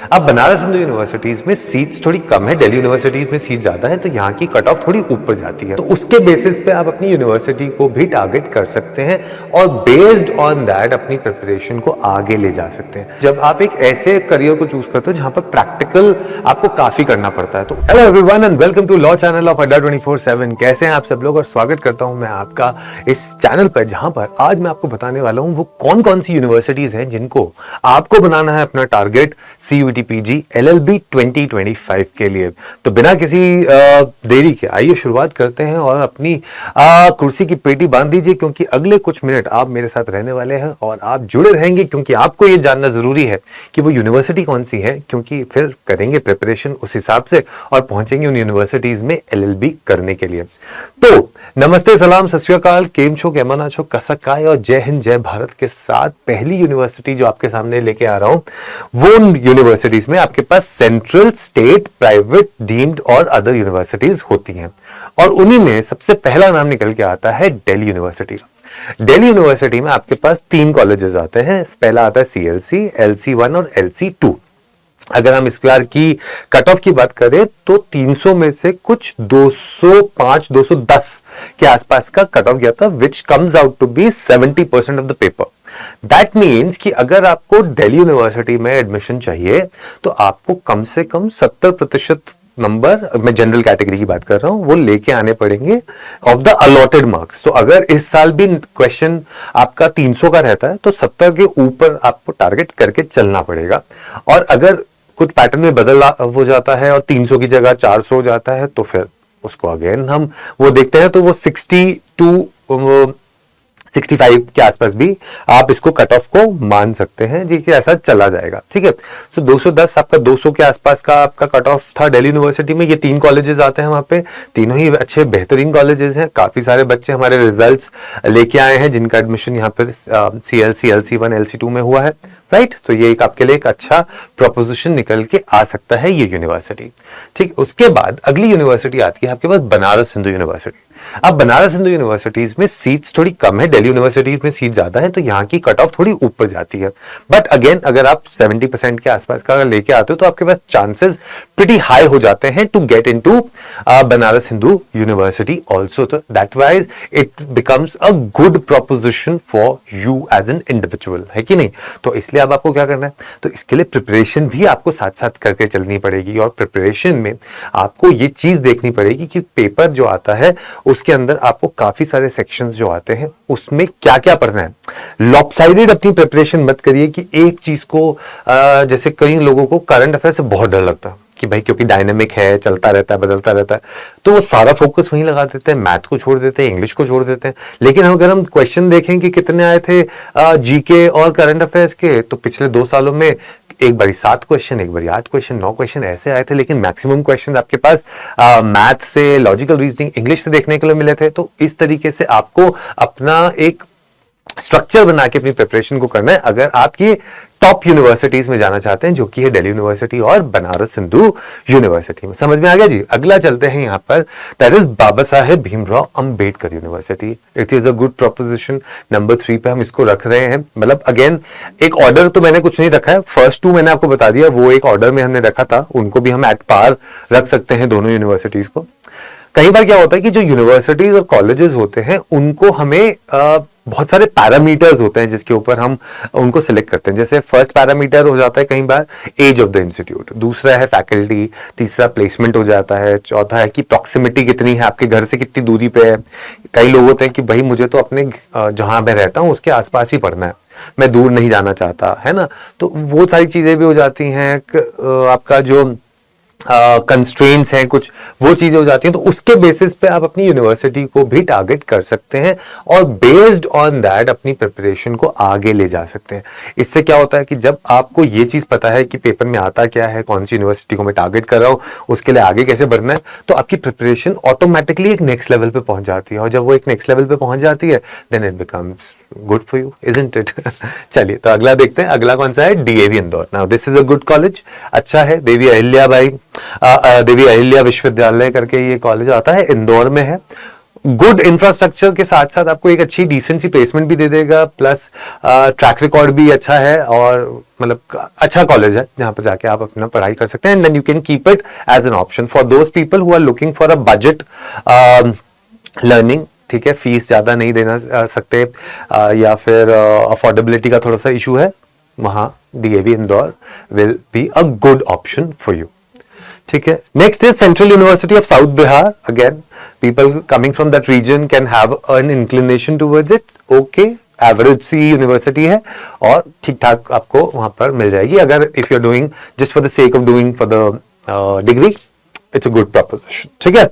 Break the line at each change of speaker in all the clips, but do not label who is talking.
अब बनारस हिंदू यूनिवर्सिटीज में सीट्स थोड़ी कम है, दिल्ली यूनिवर्सिटीज में सीट ज्यादा है, तो यहाँ की कट ऑफ थोड़ी ऊपर जाती है। तो उसके बेसिस पे आप अपनी यूनिवर्सिटी को भी टारगेट कर सकते हैं और बेस्ड ऑन दैट अपनी प्रिपरेशन को आगे ले जा सकते हैं। जब आप एक ऐसे करियर को चूज करते हो जहां पर प्रैक्टिकल आपको काफी करना पड़ता है। तो hello everyone and welcome to law channel of Adda 24/7। कैसे हैं आप सब लोग, और स्वागत करता हूं मैं आपका इस चैनल पर, जहां पर आज मैं आपको बताने वाला हूं वो कौन कौन सी यूनिवर्सिटीज हैं जिनको आपको बनाना है अपना टारगेट CUET PG LLB 2025 के लिए। तो बिना किसी देरी के आइए शुरुआत करते हैं और अपनी कुर्सी की पेटी बांध दीजिए, क्योंकि अगले कुछ मिनट आप मेरे साथ रहने वाले हैं और आप जुड़े रहेंगे, क्योंकि आपको ये जानना जरूरी है कि वो यूनिवर्सिटी कौन सी है, क्योंकि फिर करेंगे प्रिपरेशन उस हिसाब से और पहुंचेंगे उन यूनिवर्सिटीज में LLB करने के लिए। तो नमस्ते, सलाम, सत श्री अकाल, केम छो, केमना छो, कसकाय और जय हिंद जय भारत के साथ पहली यूनिवर्सिटी जो आपके सामने लेके आ रहा हूं वो यूनिवर्सिटीज में आपके पास सेंट्रल, स्टेट, प्राइवेट, डीम्ड और अदर यूनिवर्सिटीज होती हैं, और उन्हीं में सबसे पहला नाम निकल के आता है दिल्ली यूनिवर्सिटी। दिल्ली यूनिवर्सिटी में आपके पास 3 कॉलेजेस आते हैं। पहला आता है CLC, LC1 और LC2। अगर हम इस बार की कट ऑफ की बात करें तो 300 में से कुछ 205 210 के आसपास का कट ऑफ गया था, which comes out to be 70% of the paper. That means कि अगर आपको दिल्ली यूनिवर्सिटी में एडमिशन चाहिए तो आपको कम से कम 70% नंबर, मैं जनरल कैटेगरी की बात कर रहा हूं, वो लेके आने पड़ेंगे ऑफ द अलॉटेड मार्क्स। तो अगर इस साल भी क्वेश्चन आपका 300 का रहता है तो 70 के ऊपर आपको टारगेट करके चलना पड़ेगा। और अगर कुछ पैटर्न में बदल हो जाता है और 300 की जगह 400 हो जाता है तो फिर उसको अगेन हम वो देखते हैं, तो वो 60 to 65 के आसपास भी आप इसको कट ऑफ को मान सकते हैं जी, कि ऐसा चला जाएगा। ठीक है, तो 210 आपका 200 के आसपास का आपका कट ऑफ था दिल्ली यूनिवर्सिटी में। ये 3 कॉलेजेस आते हैं वहां पे, तीनों ही अच्छे बेहतरीन कॉलेजेस हैं। काफी सारे बच्चे हमारे रिजल्ट्स लेके आए हैं जिनका एडमिशन यहाँ पर CLC, LC1, LC2 में हुआ है, राइट। तो ये एक आपके लिए एक अच्छा प्रोपोजिशन निकल के आ सकता है ये यूनिवर्सिटी। ठीक, उसके बाद अगली यूनिवर्सिटी आती है आपके पास बनारस हिंदू यूनिवर्सिटी। अब बनारस हिंदू यूनिवर्सिटीज में सीट्स थोड़ी कम है, दिल्ली यूनिवर्सिटीज में सीट ज्यादा है, तो यहाँ की कट ऑफ थोड़ी ऊपर जाती है। बट अगेन अगर आप 70% के आसपास का लेके आते हो तो आपके पास चांसेस प्रीटी हाई हो जाते हैं to get into Banaras Hindu university also. तो that wise it becomes a good proposition for you as an individual, है कि नहीं। तो इसलिए अब आपको क्या करना है, तो इसके लिए प्रिपरेशन भी आपको साथ साथ करके चलनी पड़ेगी, और प्रिपरेशन में आपको ये चीज देखनी पड़ेगी कि पेपर जो आता है उसके अंदर आपको काफी सारे सेक्शंस जो आते हैं उसमें क्या क्या पढ़ना है। लॉपसाइडेड अपनी प्रिपरेशन मत करिए कि एक चीज को जैसे कई लोगों को करंट अफेयर से बहुत डर लगता है कि भाई क्योंकि डायनेमिक है, चलता रहता है, बदलता रहता है, तो वो सारा फोकस वहीं लगा देते हैं, मैथ को छोड़ देते हैं, इंग्लिश को छोड़ देते हैं। लेकिन अगर हम क्वेश्चन देखें कि कितने आए थे GK और करंट अफेयर्स के, तो पिछले 2 सालों में एक बारी 7 क्वेश्चन, एक बारी 8 क्वेश्चन, 9 क्वेश्चन ऐसे आए थे, लेकिन मैक्सिमम क्वेश्चन आपके पास मैथ से, लॉजिकल रीजनिंग, इंग्लिश से देखने के लिए मिले थे। तो इस तरीके से आपको अपना एक स्ट्रक्चर बना के अपनी प्रिपरेशन को करना है अगर आप ये टॉप यूनिवर्सिटीज में जाना चाहते हैं, जो कि है दिल्ली यूनिवर्सिटी और बनारस हिंदू यूनिवर्सिटी में। समझ में आ गया जी। अगला चलते हैं यहाँ पर, that is Baba Saheb Bhimrao Ambedkar University. It is a good proposition. Number 3 पे हम इसको रख रहे हैं। मतलब अगेन एक ऑर्डर तो मैंने कुछ नहीं रखा है, फर्स्ट 2 मैंने आपको बता दिया, वो एक ऑर्डर में हमने रखा था, उनको भी हम एट पार रख सकते हैं दोनों यूनिवर्सिटीज को। कई बार क्या होता है कि जो यूनिवर्सिटीज और कॉलेजेस होते हैं उनको हमें बहुत सारे पैरामीटर्स होते हैं जिसके ऊपर हम उनको सिलेक्ट करते हैं। जैसे फर्स्ट पैरामीटर हो जाता है कई बार एज ऑफ द इंस्टीट्यूट, दूसरा है फैकल्टी, तीसरा प्लेसमेंट हो जाता है, चौथा है कि प्रॉक्सिमिटी कितनी है, आपके घर से कितनी दूरी पे है। कई लोग होते हैं कि भाई मुझे तो अपने जहां मैं रहता हूं उसके आसपास ही पढ़ना है, मैं दूर नहीं जाना चाहता, है ना। तो वो सारी चीजें भी हो जाती हैं। आपका जो कंस्ट्रेंट्स हैं कुछ, वो चीजें हो जाती हैं। तो उसके बेसिस पे आप अपनी यूनिवर्सिटी को भी टारगेट कर सकते हैं और बेस्ड ऑन दैट अपनी प्रिपरेशन को आगे ले जा सकते हैं। इससे क्या होता है कि जब आपको ये चीज पता है कि पेपर में आता क्या है, कौन सी यूनिवर्सिटी को मैं टारगेट कर रहा हूं, उसके लिए आगे कैसे बढ़ना है, तो आपकी प्रिपरेशन ऑटोमेटिकली एक नेक्स्ट लेवल पे पहुंच जाती है। और जब वो एक नेक्स्ट लेवल पे पहुंच जाती है then it becomes good for you, isn't it. चलिए तो अगला देखते हैं। अगला कौन सा है, DAV Indore. Now this is a good college, अच्छा है। देवी अहिल्या विश्वविद्यालय करके ये कॉलेज आता है, इंदौर में है। गुड इंफ्रास्ट्रक्चर के साथ साथ आपको एक अच्छी डिसेंट सी प्लेसमेंट भी दे देगा, प्लस ट्रैक रिकॉर्ड भी अच्छा है, और मतलब अच्छा कॉलेज है जहां पर जाके आप अपना पढ़ाई कर सकते हैं, and then you can keep it as an option for those people who are looking for a budget learning. ठीक है, फीस ज्यादा नहीं देना सकते, या फिर अफोर्डेबिलिटी का थोड़ा सा इशू है, वहां DAV Indore will be a good option for you. ठीक है, next is Central University of South Bihar. Again people coming from that region can have an inclination towards it. Okay, average C university है और ठीक ठाक आपको वहां पर मिल जाएगी, अगर if you are doing just for the sake of doing for the degree, it's a good proposition. ठीक है,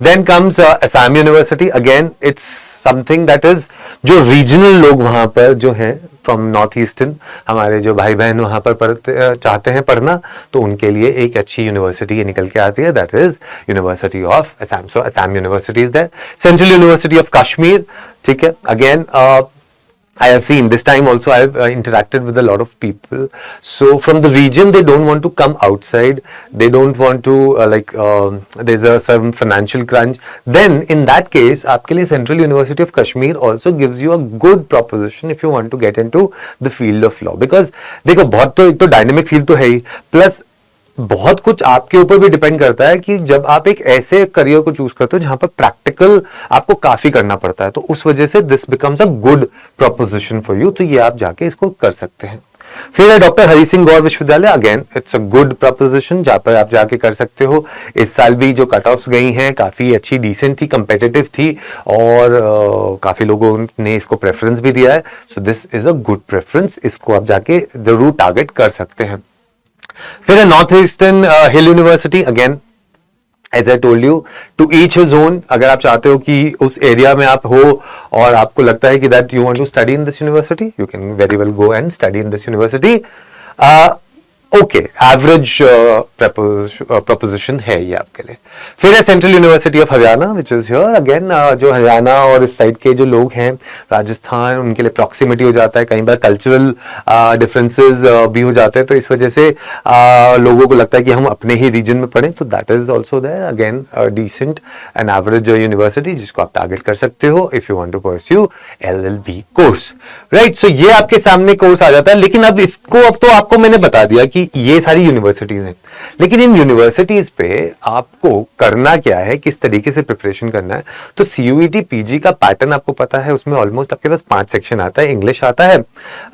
then comes Assam University. Again it's something that is, जो रीजनल लोग वहां पर जो हैं फ्रॉम नॉर्थ ईस्टर्न, हमारे जो भाई बहन वहां पर चाहते हैं पढ़ना, तो उनके लिए एक अच्छी यूनिवर्सिटी ये निकल के आती है, that is University of Assam. So Assam University is there. Central University of Kashmir. ठीक है, again I have seen this time also I have interacted with a lot of people, so from the region they don't want to come outside, they don't want to there's a some financial crunch, then in that case आपके लिए Central University of Kashmir also gives you a good proposition if you want to get into the field of law, because देखो बहुत तो एक तो dynamic field तो है ही, plus बहुत कुछ आपके ऊपर भी डिपेंड करता है कि जब आप एक ऐसे करियर को चूज करते हो जहां पर प्रैक्टिकल आपको काफी करना पड़ता है, तो उस वजह से this becomes a good proposition for you, तो ये आप जाके इसको कर सकते हैं। फिर है डॉक्टर हरि सिंह गौर विश्वविद्यालय। Again it's a good proposition जहां पर आप जाके कर सकते हो। इस साल भी जो कट ऑफ्स गई हैं काफी अच्छी, डिसेंट थी, कंपेटिटिव थी, और काफी लोगों ने इसको प्रेफरेंस भी दिया है, so this is a good preference, इसको आप जाके जरूर टारगेट कर सकते हैं। फिर है North Eastern Hill University. Again as I told you, to each his own. अगर आप चाहते हो कि उस एरिया में आप हो और आपको लगता है कि that you want to study in this university, you can very well go and study in this university. Okay, average proposition है ये आपके लिए। फिर है Central University of Haryana which is here. Again जो हरियाणा और इस साइड के जो लोग हैं, राजस्थान, उनके लिए प्रॉक्सिमिटी हो जाता है, कई बार कल्चरल डिफरेंसेस भी हो जाते हैं, तो इस वजह से लोगों को लगता है कि हम अपने ही रीजन में पढ़ें, तो that is also there. Again decent and average university जिसको आप टारगेट कर सकते हो if you want to pursue LLB course, right. So ये आपके सामने कोर्स आ जाता है, लेकिन अब तो आपको मैंने बता दिया कि ये सारी यूनिवर्सिटीज हैं, लेकिन इन यूनिवर्सिटीज पे आपको करना क्या है, किस तरीके से प्रिपरेशन करना है। तो CUET PG का पैटर्न आपको पता है, उसमें ऑलमोस्ट आपके पास 5 सेक्शन आता है। इंग्लिश आता है,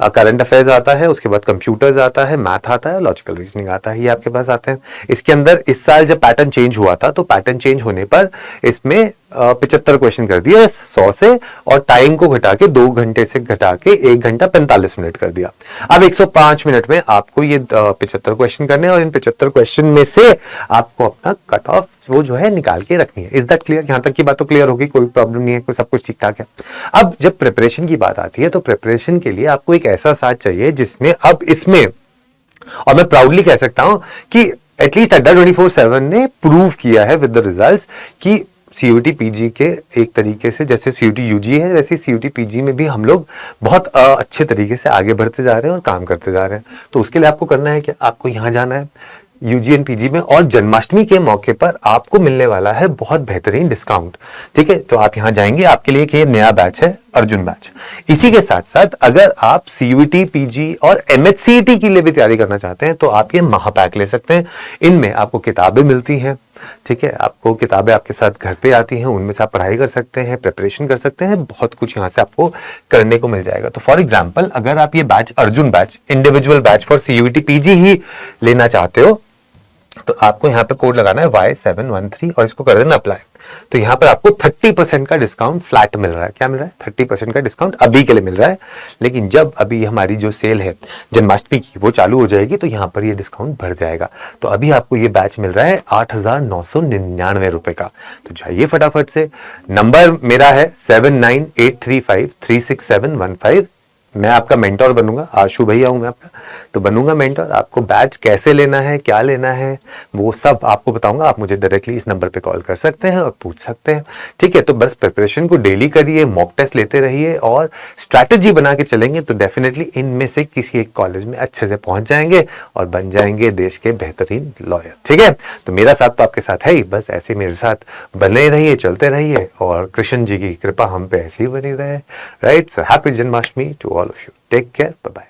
करंट अफेयर्स आता है, उसके बाद कंप्यूटर्स आता है, मैथ आता है, लॉजिकल रीजनिंग आता है, ये आपके पास आते हैं। इसके अंदर इस साल जब पैटर्न चेंज हुआ था, तो पैटर्न चेंज होने पर इसमें 75 क्वेश्चन कर दिया 100 से, और टाइम को घटा के 2 घंटे से घटा के 1 घंटा 45 मिनट कर दिया। अब 105 मिनट में आपको ये 75 क्वेश्चन करने हैं, और इन 75 क्वेश्चन में से आपको अपना कट ऑफ वो जो है निकाल के रखनी है। Is that clear? यहां तक की बात तो क्लियर होगी, कोई प्रॉब्लम नहीं है, कोई सब कुछ ठीक ठाक है। अब जब प्रिपरेशन की बात आती है, तो प्रिपरेशन के लिए आपको एक ऐसा साथ चाहिए जिसने अब इसमें, और मैं प्राउडली कह सकता हूं कि एटलीस्ट अड्डा 24/7 ने प्रूव किया है विद द रिजल्ट्स कि CUET PG के एक तरीके से, जैसे CUET UG है, वैसे CUET PG में भी हम लोग बहुत अच्छे तरीके से आगे बढ़ते जा रहे हैं और काम करते जा रहे हैं। तो उसके लिए आपको करना है कि आपको यहाँ जाना है UG एंड PG में, और जन्माष्टमी के मौके पर आपको मिलने वाला है बहुत बेहतरीन डिस्काउंट। ठीक है, तो आप यहाँ जाएंगे, आपके लिए ये नया बैच है, अर्जुन बैच। इसी के साथ साथ अगर आप CUET PG और MHCET के लिए भी तैयारी करना चाहते हैं, तो आप ये महापैक ले सकते हैं। इनमें आपको किताबें मिलती हैं, ठीक है, आपको किताबें आपके साथ घर पे आती हैं, उनमें से आप पढ़ाई कर सकते हैं, प्रिपरेशन कर सकते हैं, बहुत कुछ यहाँ से आपको करने को मिल जाएगा। तो फॉर एग्जाम्पल, अगर आप ये batch, Arjun batch, individual batch for CUET PG ही लेना चाहते हो, तो आपको यहाँ पे कोड लगाना है Y713 और इसको कर देना अप्लाई। तो यहाँ पर आपको 30% का डिस्काउंट फ्लैट मिल रहा है। क्या मिल रहा है? 30% का डिस्काउंट अभी के लिए मिल रहा है, लेकिन जब अभी हमारी जो सेल है जन्माष्टमी की वो चालू हो जाएगी, तो यहाँ पर ये डिस्काउंट बढ़ जाएगा। तो अभी आपको ये बैच मिल रहा है 8,999 रुपए का। तो जाइए फटाफट से, नंबर मेरा है 7983536715, मैं आपका मेंटोर बनूंगा, आशु भैया हूं मैं आपका, तो बनूंगा मेंटोर। आपको बैच कैसे लेना है, क्या लेना है, वो सब आपको बताऊंगा। आप मुझे डायरेक्टली इस नंबर पे कॉल कर सकते हैं और पूछ सकते हैं, ठीक है। तो बस प्रिपरेशन को डेली करिए, मॉक टेस्ट लेते रहिए और स्ट्रैटेजी बना के चलेंगे तो डेफिनेटली इनमें से किसी एक कॉलेज में अच्छे से पहुंच जाएंगे और बन जाएंगे देश के बेहतरीन लॉयर, ठीक है। तो मेरा साथ तो आपके साथ है ही, बस ऐसे मेरे साथ बने रहिए, चलते रहिए और कृष्ण जी की कृपा हम पे ऐसी ही बनी रहे, right. So happy Janmashtami to all of you, take care, bye bye.